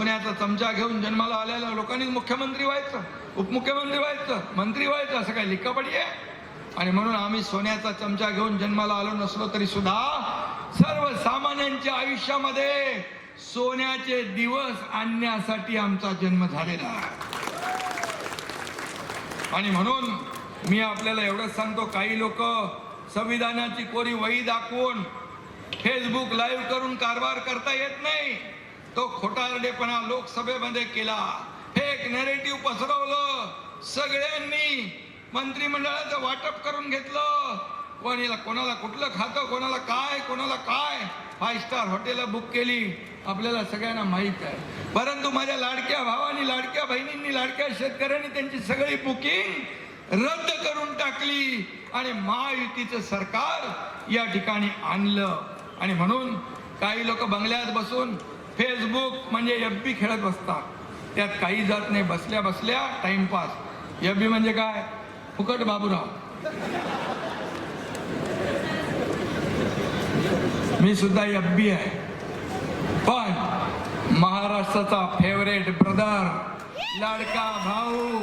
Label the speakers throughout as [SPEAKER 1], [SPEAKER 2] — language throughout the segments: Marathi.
[SPEAKER 1] सोन्याचा चमचा घेऊन जन्माला आलेल्या लोकांनी मुख्यमंत्री व्हायचं, उपमुख्यमंत्री व्हायचं, मंत्री व्हायचं, असं काही लिखापडी आहे? आणि म्हणून आम्ही सोन्याचा चमचा घेऊन जन्माला आलो नसलो तरी सुद्धा सर्वसामान्यांच्या आयुष्यामध्ये सोन्याचे दिवस आणण्यासाठी आमचा जन्म झालेला आहे. आणि म्हणून मी आपल्याला एवढंच सांगतो, काही लोक संविधानाची कोरी वही दाखवून फेसबुक लाईव्ह करून कारभार करता येत नाही, तो खोटारडेपणा लोकसभेमध्ये केला, फेक नॅरेटिव्ह पसरवलं, सगळ्यांनी मंत्रिमंडळाचं वाटप करून घेतलं, कोणाला कुठलं खातं, कोणाला काय 5 स्टार हॉटेल बुक केली, आपल्याला सगळ्यांना माहित आहे. परंतु माझ्या लाडक्या भावानी, लाडक्या बहिणींनी, लाडक्या शेतकऱ्यांनी त्यांची सगळी बुकिंग रद्द करून टाकली आणि महायुतीचं सरकार या ठिकाणी आणलं. आणि म्हणून काही लोक बंगल्यात बसून फेसबुक म्हणजे FB खेळत बसतात, त्यात काही जात नाही, बसल्या बसल्या टाइमपास. FB म्हणजे काय? फुकट बाबूराव. मी सुद्धा FB आहे, पण महाराष्ट्राचा फेवरेट ब्रदर, लाडका भाऊ,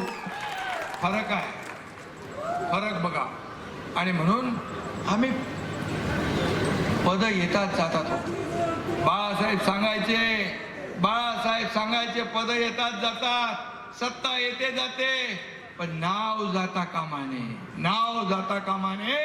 [SPEAKER 1] फरक आहे, फरक बघा. आणि म्हणून आम्ही पद येतात जातात. बाळासाहेब सांगायचे पद येतात जातात, सत्ता येते जाते, पण नाव जाता कामा नये.